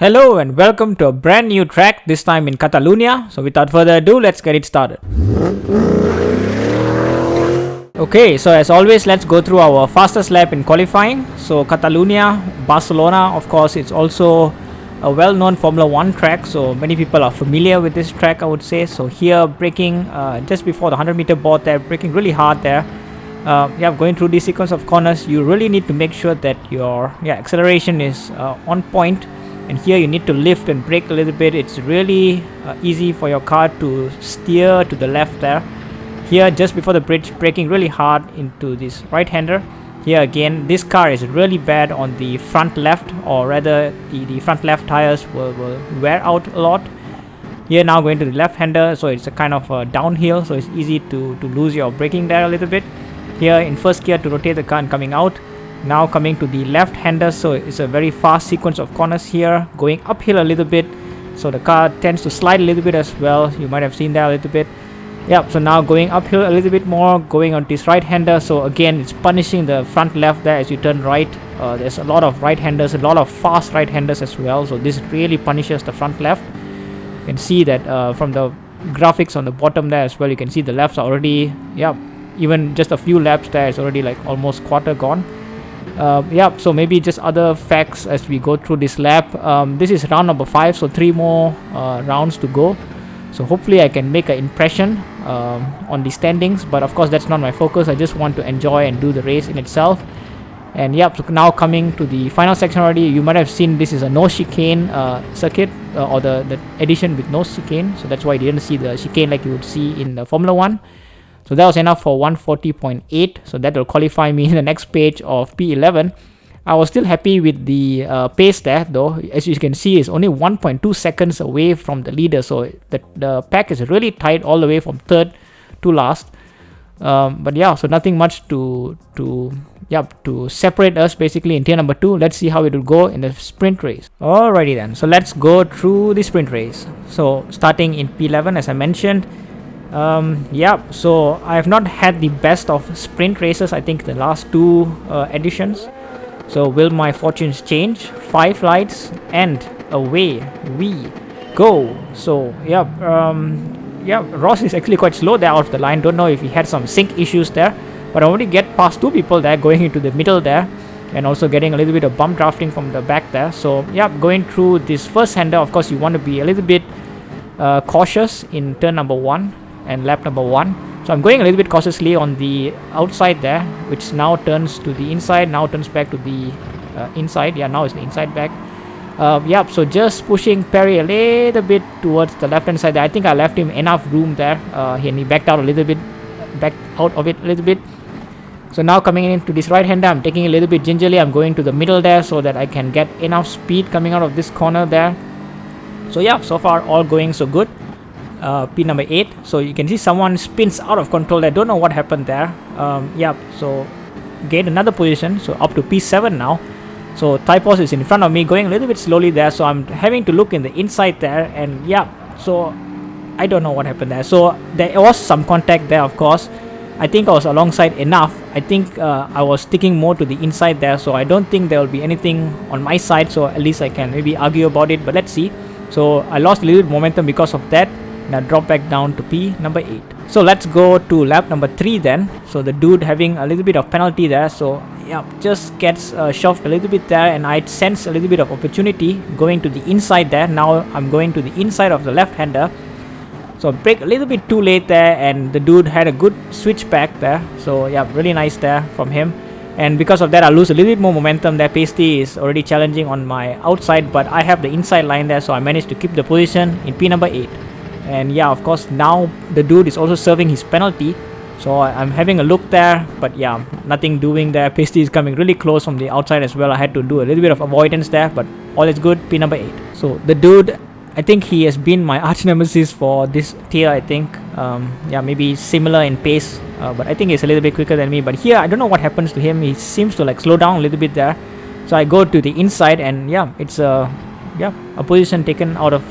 Hello and welcome to a brand new track, this time in Catalunya. So without further ado, let's get it started. Okay, so as always, let's go through our fastest lap in qualifying. So Catalunya, Barcelona, of course, it's also a well-known Formula 1 track, so many people are familiar with this track, I would say. So here, braking just before the 100-meter board there, braking really hard there. Going through this sequence of corners, you really need to make sure that your acceleration is on point. And here you need to lift and brake a little bit. It's really easy for your car to steer to the left there. Here, just before the bridge, braking really hard into this right-hander. Here again, this car is really bad on the front left, or rather the front left tires will wear out a lot. Here now going to the left-hander, so it's a kind of downhill, so it's easy to lose your braking there a little bit. Here in first gear to rotate the car and coming out. Now coming to the left-hander, so it's a very fast sequence of corners here, going uphill a little bit, so the car tends to slide a little bit as well. You might have seen that a little bit. So now going uphill a little bit more, going on this right-hander, so again it's punishing the front left there as you turn right. There's a lot of right-handers, a lot of fast right-handers as well, so this really punishes the front left. You can see that from the graphics on the bottom there as well, you can see the lefts are already, even just a few laps there, it's already like almost quarter gone. So maybe just other facts as we go through this lap. This is round number 5, so 3 more rounds to go. So hopefully I can make an impression on the standings, but of course that's not my focus. I just want to enjoy and do the race in itself. And so now coming to the final section already, you might have seen this is a no chicane circuit, or the edition with no chicane, so that's why you didn't see the chicane like you would see in the Formula 1. So that was enough for 140.8, so that will qualify me in the next page of P11. I was still happy with the pace there, though. As you can see, it's only 1.2 seconds away from the leader, so the pack is really tight all the way from third to last. So nothing much to separate us basically in tier number 2. Let's see how it will go in the sprint race. Alrighty then, so let's go through the sprint race. So starting in P11, as I mentioned. So I have not had the best of sprint races, I think, the last 2 editions. So will my fortunes change? 5 lights and away we go. So Ross is actually quite slow there out of the line. Don't know if he had some sync issues there, but I already get past 2 people there going into the middle there, and also getting a little bit of bump drafting from the back there. So going through this first hander, of course you want to be a little bit cautious in turn number 1 and lap number 1. So I'm going a little bit cautiously on the outside there, which now turns to the inside, now turns back to the inside. Now it's the inside back. So just pushing Perry a little bit towards the left hand side there. I think I left him enough room there, and he backed out of it a little bit. So now coming into this right hander, I'm taking a little bit gingerly. I'm going to the middle there so that I can get enough speed coming out of this corner there. So so far all going so good. P number 8, so you can see someone spins out of control. I don't know what happened there. So gained another position, so up to P7 now. So Typos is in front of me, going a little bit slowly there, so I'm having to look in the inside there, and so I don't know what happened there. So there was some contact there, of course. I think I was alongside enough. I think I was sticking more to the inside there, so I don't think there will be anything on my side, so at least I can maybe argue about it, but let's see. So I lost a little bit momentum because of that. Now drop back down to P number 8. So let's go to lap number 3 then. So the dude having a little bit of penalty there, so just gets shoved a little bit there, and I sense a little bit of opportunity going to the inside there. Now I'm going to the inside of the left hander, so brake a little bit too late there, and the dude had a good switch back there. So really nice there from him, and because of that I lose a little bit more momentum there. Pasty is already challenging on my outside, but I have the inside line there, so I managed to keep the position in P number 8. And of course now the dude is also serving his penalty, so I'm having a look there, but nothing doing there. Pasty is coming really close from the outside as well. I had to do a little bit of avoidance there, but all is good. P number 8. So the dude, I think he has been my arch nemesis for this tier, I think. Maybe similar in pace, but I think he's a little bit quicker than me. But here I don't know what happens to him. He seems to slow down a little bit there, so I go to the inside, and it's a position taken out of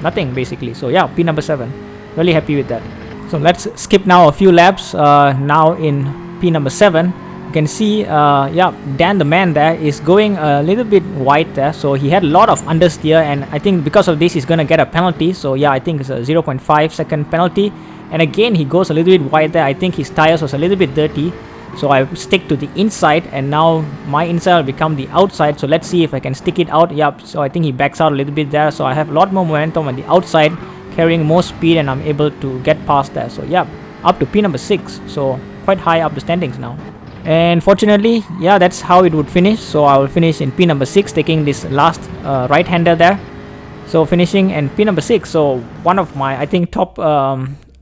nothing basically. So P number 7, really happy with that. So let's skip now a few laps. Now in P number 7, you can see, yeah, Dan the man there is going a little bit wide there, so he had a lot of understeer, and I think because of this he's gonna get a penalty. So yeah, I think it's a 0.5 second penalty, and again he goes a little bit wide there. I think his tires was a little bit dirty, so I stick to the inside, and now my inside will become the outside. So let's see if I can stick it out. Yep, so I think he backs out a little bit there, so I have a lot more momentum on the outside, carrying more speed, and I'm able to get past there. So yeah, up to P number 6, so quite high up the standings now. And fortunately, yeah, that's how it would finish. So I will finish in P number 6, taking this last right-hander there. So finishing in P number 6, so one of my, I think, top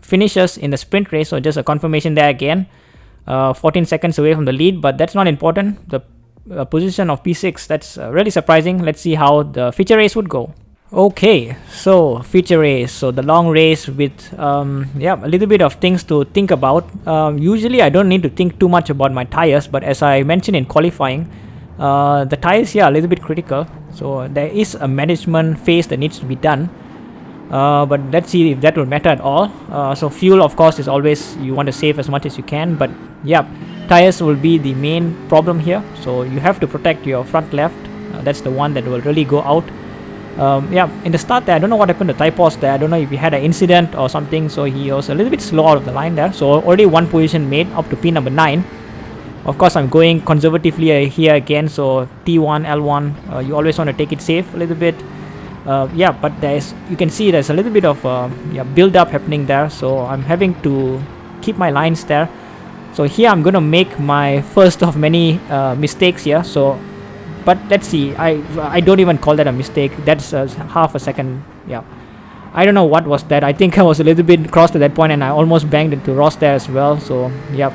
finishers in the sprint race. So just a confirmation there again, 14 seconds away from the lead, but that's not important. The position of P6, that's really surprising. Let's see how the feature race would go. Okay, so feature race, so the long race with yeah, a little bit of things to think about. Usually I don't need to think too much about my tires, but as I mentioned in qualifying, the tires here are a little bit critical, so there is a management phase that needs to be done, but let's see if that will matter at all. So fuel, of course, is always, you want to save as much as you can, but yeah, tires will be the main problem here. So you have to protect your front left, that's the one that will really go out. Yeah, in the start there, I don't know what happened to Typos there. I don't know if he had an incident or something, so he was a little bit slow out of the line there. So already one position made up to P number 9. Of course, I'm going conservatively here again, so T1, L1, you always want to take it safe a little bit. Yeah, but you can see there's a little bit of yeah, build up happening there, so I'm having to keep my lines there. So here I'm going to make my first of many mistakes here. So but let's see, I don't even call that a mistake. That's half a second. Yeah, I don't know what was that. I think I was a little bit crossed at that point, and I almost banged into Ross there as well. So yeah,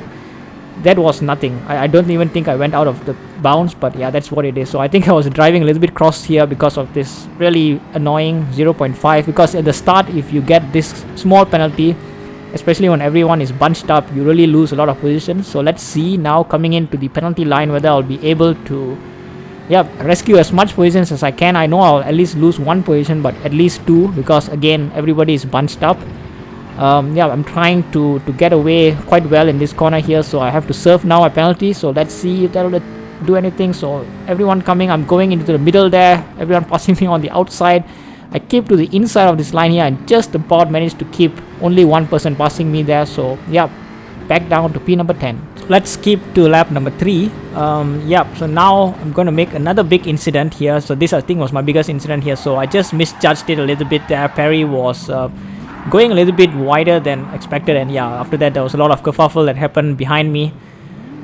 that was nothing. I don't even think I went out of the bounds, but yeah, that's what it is. So I think I was driving a little bit crossed here because of this really annoying 0.5, because at the start, if you get this small penalty, especially when everyone is bunched up, you really lose a lot of positions. So let's see now, coming into the penalty line, whether I'll be able to, yeah, rescue as much positions as I can. I know I'll at least lose one position, but at least two, because again, everybody is bunched up. Yeah, I'm trying to get away quite well in this corner here, so I have to serve now a penalty. So let's see if that will do anything. So everyone coming, I'm going into the middle there, everyone passing me on the outside. I keep to the inside of this line here and just about managed to keep only one person passing me there. So yeah, back down to P number 10. Let's skip to lap number 3. Yeah, so now I'm going to make another big incident here. So this, I think, was my biggest incident here. So I just misjudged it a little bit there. Perry was going a little bit wider than expected, and yeah, after that there was a lot of kerfuffle that happened behind me.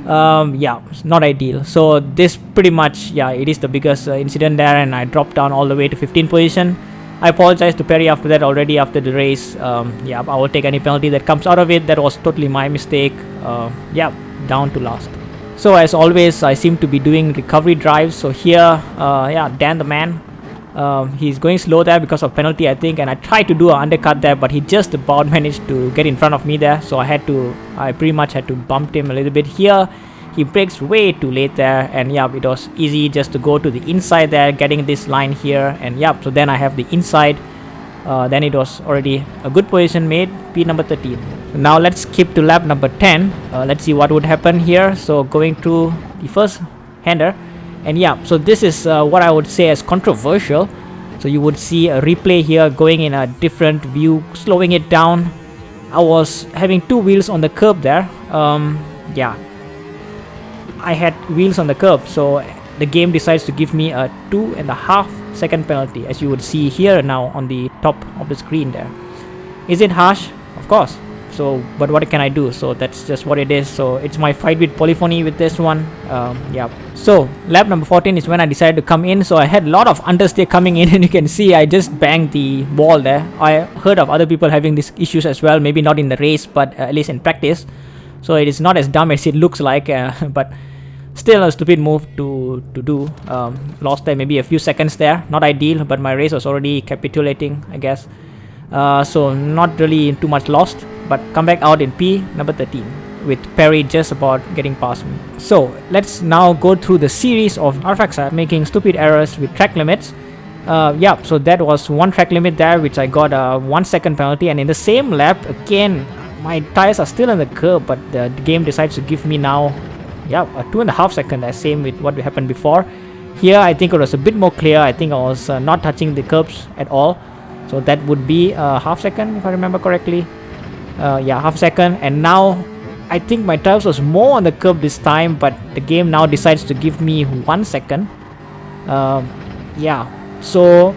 Yeah, it's not ideal. So this pretty much, yeah, it is the biggest incident there, and I dropped down all the way to 15th position. I apologize to Perry after that already after the race. Yeah, I will take any penalty that comes out of it. That was totally my mistake. Yeah, down to last. So as always, I seem to be doing recovery drives. So here, yeah, Dan the man, he's going slow there because of penalty, I think, and I tried to do an undercut there, but he just about managed to get in front of me there. So I pretty much had to bump him a little bit here. He brakes way too late there, and yeah, it was easy just to go to the inside there, getting this line here, and yeah, so then I have the inside. Then it was already a good position made, P number 13. So now let's skip to lap number 10. Let's see what would happen here. So going through the first hander, and yeah, so this is what I would say as controversial. So you would see a replay here going in a different view, slowing it down. I was having two wheels on the curb there. Yeah, I had wheels on the curb, so the game decides to give me a 2.5 second penalty, as you would see here now on the top of the screen there. Is it harsh? Of course. So, but what can I do? So that's just what it is. So it's my fight with Polyphony with this one. Yeah. So lap number 14 is when I decided to come in. So I had a lot of understeer coming in, and you can see I just banged the wall there. I heard of other people having these issues as well. Maybe not in the race, but at least in practice. So it is not as dumb as it looks like, but still a stupid move to do. Lost there maybe a few seconds there. Not ideal, but my race was already capitulating, I guess. So not really too much lost, but come back out in P number 13 with Perry just about getting past me. So let's now go through the series of artifacts making stupid errors with track limits. Yeah, so that was one track limit there, which I got a 1 second penalty, and in the same lap again my tires are still on the curb, but the game decides to give me now yeah, a 2.5 second, as same with what happened before. Here I think it was a bit more clear. I think I was not touching the curbs at all, so that would be a half second if I remember correctly. Yeah, half second. And now I think my tires was more on the curb this time, but the game now decides to give me 1 second. Yeah, so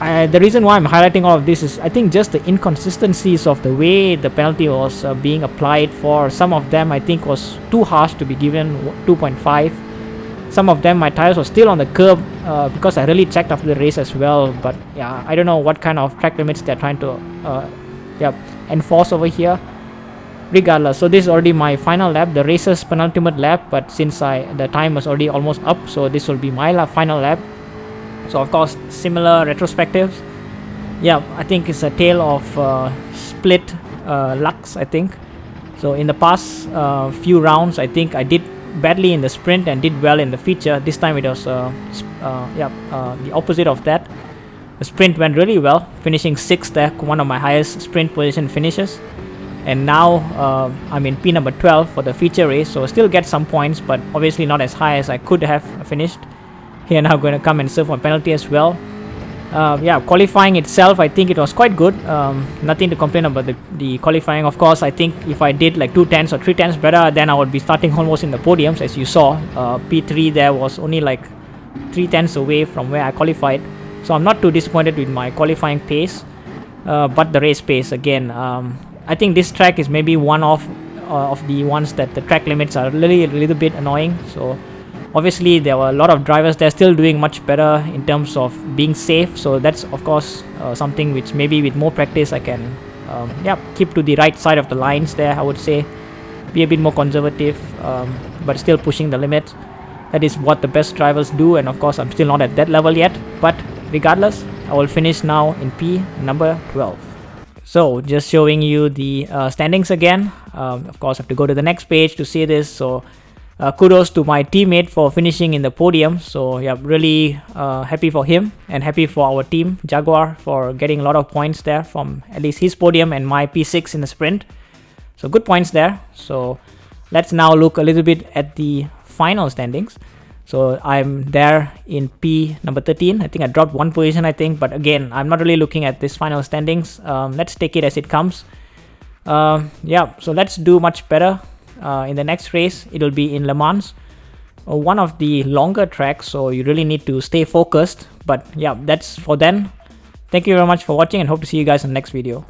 the reason why I'm highlighting all of this is I think just the inconsistencies of the way the penalty was being applied. For some of them I think was too harsh to be given 2.5. Some of them my tires were still on the curb, because I really checked after the race as well. But yeah, I don't know what kind of track limits they're trying to enforce over here. Regardless, so this is already my final lap, the race's penultimate lap, but since the time was already almost up, so this will be my final lap. So of course, similar retrospectives. Yeah, I think it's a tale of split lucks, I think. So in the past few rounds, I think I did badly in the sprint and did well in the feature. This time it was the opposite of that. The sprint went really well, finishing 6th there, one of my highest sprint position finishes. And now I'm in P number 12 for the feature race, so still get some points, but obviously not as high as I could have finished. Here now going to come and serve my penalty as well. Yeah, qualifying itself, I think it was quite good. Nothing to complain about the qualifying. Of course, I think if I did like 2 tenths or 3 tenths better, then I would be starting almost in the podiums, as you saw. P3 there was only like 3 tenths away from where I qualified. So I'm not too disappointed with my qualifying pace. But the race pace, again, I think this track is maybe one of the ones that the track limits are really a little bit annoying. So obviously there were a lot of drivers there still doing much better in terms of being safe, so that's of course something which maybe with more practice I can keep to the right side of the lines there. I would say be a bit more conservative, but still pushing the limits. That is what the best drivers do, and of course I'm still not at that level yet, but regardless I will finish now in P number 12. So just showing you the standings again. Of course I have to go to the next page to see this. So kudos to my teammate for finishing in the podium. So yeah, really happy for him, and happy for our team Jaguar for getting a lot of points there from at least his podium and my P6 in the sprint. So good points there. So let's now look a little bit at the final standings. So I'm there in P number 13. I think I dropped 1 position, I think, but again I'm not really looking at this final standings. Let's take it as it comes. Yeah, so let's do much better in the next race. It will be in Le Mans, one of the longer tracks, so you really need to stay focused. But yeah, that's for then. Thank you very much for watching, and hope to see you guys in the next video.